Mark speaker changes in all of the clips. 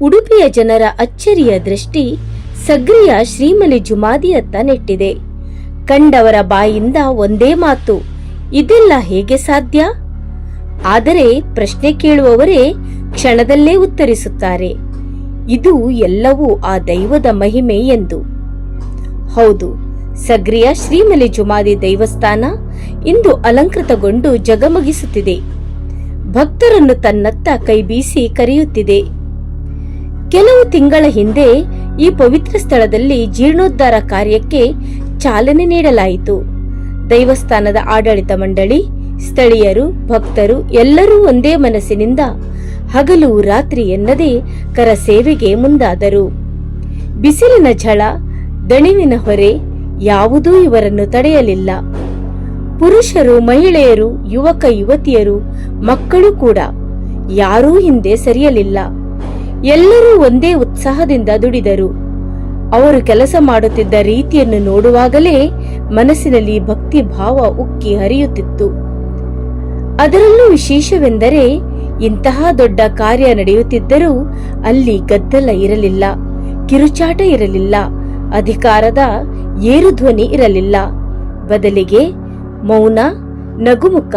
Speaker 1: ಉಡುಪಿಯ ಜನರ ಅಚ್ಚರಿಯ ದೃಷ್ಟಿ ಸಗ್ರಿಯ ಶ್ರೀಮಲಿ ಜುಮಾದಿಯತ್ತ ನೆಟ್ಟಿದೆ. ಕಂಡವರ ಬಾಯಿಂದ ಒಂದೇ ಮಾತು, ಇದೆಲ್ಲ ಹೇಗೆ ಸಾಧ್ಯ? ಆದರೆ ಪ್ರಶ್ನೆ ಕೇಳುವವರೇ ಕ್ಷಣದಲ್ಲೇ ಉತ್ತರಿಸುತ್ತಾರೆ, ಇದು ಎಲ್ಲವೂ ಆ ದೈವದ ಮಹಿಮೆ ಎಂದು. ಹೌದು, ಸಗ್ರಿಯ ಶ್ರೀಮಲಿ ಜುಮಾದಿ ದೇವಸ್ಥಾನ ಇಂದು ಅಲಂಕೃತಗೊಂಡು ಜಗಮಗಿಸುತ್ತಿದೆ. ಭಕ್ತರನ್ನು ತನ್ನತ್ತ ಕೈಬೀಸಿ ಕರೆಯುತ್ತಿದೆ. ಕೆಲವು ತಿಂಗಳ ಹಿಂದೆ ಈ ಪವಿತ್ರ ಸ್ಥಳದಲ್ಲಿ ಜೀರ್ಣೋದ್ಧಾರ ಕಾರ್ಯಕ್ಕೆ ಚಾಲನೆ ನೀಡಲಾಯಿತು. ದೇವಸ್ಥಾನದ ಆಡಳಿತ ಮಂಡಳಿ, ಸ್ಥಳೀಯರು, ಭಕ್ತರು ಎಲ್ಲರೂ ಒಂದೇ ಮನಸ್ಸಿನಿಂದ ಹಗಲು ರಾತ್ರಿ ಎನ್ನದೇ ಕರ ಸೇವೆಗೆ ಮುಂದಾದರು. ಬಿಸಿಲಿನ ಝಳ, ದಣಿವಿನ ಹೊರೆ ಯಾವುದೂ ಇವರನ್ನು ತಡೆಯಲಿಲ್ಲ. ಪುರುಷರು, ಮಹಿಳೆಯರು, ಯುವಕ ಯುವತಿಯರು, ಮಕ್ಕಳು ಕೂಡ ಯಾರೂ ಹಿಂದೆ ಸರಿಯಲಿಲ್ಲ. ಎಲ್ಲರೂ ಒಂದೇ ಉತ್ಸಾಹದಿಂದ ದುಡಿದರು. ಅವರು ಕೆಲಸ ಮಾಡುತ್ತಿದ್ದ ರೀತಿಯನ್ನು ನೋಡುವಾಗಲೇ ಮನಸ್ಸಿನಲ್ಲಿ ಭಕ್ತಿ ಭಾವ ಉಕ್ಕಿ ಹರಿಯುತ್ತಿತ್ತು. ಅದರಲ್ಲೂ ವಿಶೇಷವೆಂದರೆ ಇಂತಹ ದೊಡ್ಡ ಕಾರ್ಯ ನಡೆಯುತ್ತಿದ್ದರೂ ಅಲ್ಲಿ ಗದ್ದಲ ಇರಲಿಲ್ಲ, ಕಿರುಚಾಟ ಇರಲಿಲ್ಲ, ಅಧಿಕಾರದ ಏರುಧ್ವನಿ ಇರಲಿಲ್ಲ. ಬದಲಿಗೆ ಮೌನ, ನಗುಮುಖ,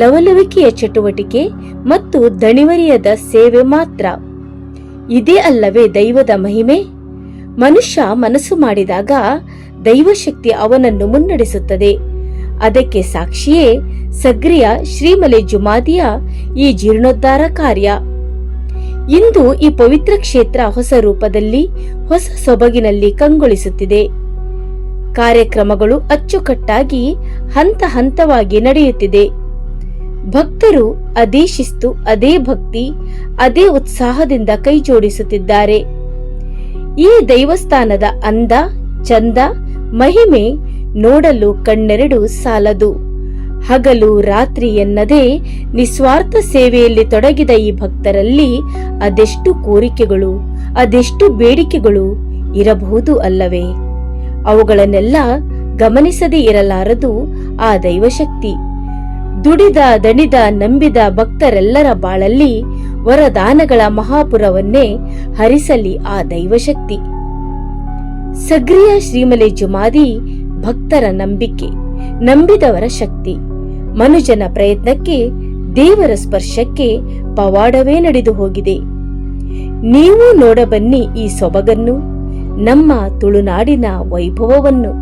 Speaker 1: ಲವಲವಿಕೆಯ ಚಟುವಟಿಕೆ ಮತ್ತು ದಣಿವರಿಯದ ಸೇವೆ ಮಾತ್ರ. ಇದೇ ಅಲ್ಲವೇ ದೈವದ ಮಹಿಮೆ? ಮನುಷ್ಯ ಮನಸ್ಸು ಮಾಡಿದಾಗ ದೈವಶಕ್ತಿ ಅವನನ್ನು ಮುನ್ನಡೆಸುತ್ತದೆ. ಅದಕ್ಕೆ ಸಾಕ್ಷಿಯೇ ಸಗ್ರಿಯ ಶ್ರೀಮಲಿ ಜುಮಾದಿಯ ಈ ಜೀರ್ಣೋದ್ಧಾರ ಕಾರ್ಯ. ಇಂದು ಈ ಪವಿತ್ರ ಕ್ಷೇತ್ರ ಹೊಸ ರೂಪದಲ್ಲಿ, ಹೊಸ ಸೊಬಗಿನಲ್ಲಿ ಕಂಗೊಳಿಸುತ್ತಿದೆ. ಕಾರ್ಯಕ್ರಮಗಳು ಅಚ್ಚುಕಟ್ಟಾಗಿ ಹಂತ ಹಂತವಾಗಿ ನಡೆಯುತ್ತಿದೆ. ಭಕ್ತರು ಅದೇ ಶಿಸ್ತು, ಅದೇ ಭಕ್ತಿ, ಅದೇ ಉತ್ಸಾಹದಿಂದ ಕೈ ಜೋಡಿಸುತ್ತಿದ್ದಾರೆ. ಈ ದೇವಸ್ಥಾನದ ಅಂದ, ಚಂದ, ಮಹಿಮೆ ನೋಡಲು ಕಣ್ಣೆರಡು ಸಾಲದು. ಹಗಲು ರಾತ್ರಿ ಎನ್ನದೇ ನಿಸ್ವಾರ್ಥ ಸೇವೆಯಲ್ಲಿ ತೊಡಗಿದ ಈ ಭಕ್ತರಲ್ಲಿ ಅದೆಷ್ಟು ಕೋರಿಕೆಗಳು, ಅದೆಷ್ಟು ಬೇಡಿಕೆಗಳು ಇರಬಹುದು ಅಲ್ಲವೇ? ಅವುಗಳನ್ನೆಲ್ಲ ಗಮನಿಸದೇ ಇರಲಾರದು ಆ ದೈವಶಕ್ತಿ. ದುಡಿದ, ದಣಿದ, ನಂಬಿದ ಭಕ್ತರೆಲ್ಲರ ಬಾಳಲ್ಲಿ ವರದಾನಗಳ ಮಹಾಪುರವನ್ನೇ ಹರಿಸಲಿ ಆ ದೈವಶಕ್ತಿ. ಸಗ್ರಿಯ ಶ್ರೀಮಲಿ ಜುಮಾದಿ ಭಕ್ತರ ನಂಬಿಕೆ, ನಂಬಿದವರ ಶಕ್ತಿ. ಮನುಜನ ಪ್ರಯತ್ನಕ್ಕೆ, ದೇವರ ಸ್ಪರ್ಶಕ್ಕೆ ಪವಾಡವೇ ನಡೆದು ಹೋಗಿದೆ. ನೀವು ನೋಡಬನ್ನಿ ಈ ಸೊಬಗನ್ನು, ನಮ್ಮ ತುಳುನಾಡಿನ ವೈಭವವನ್ನು.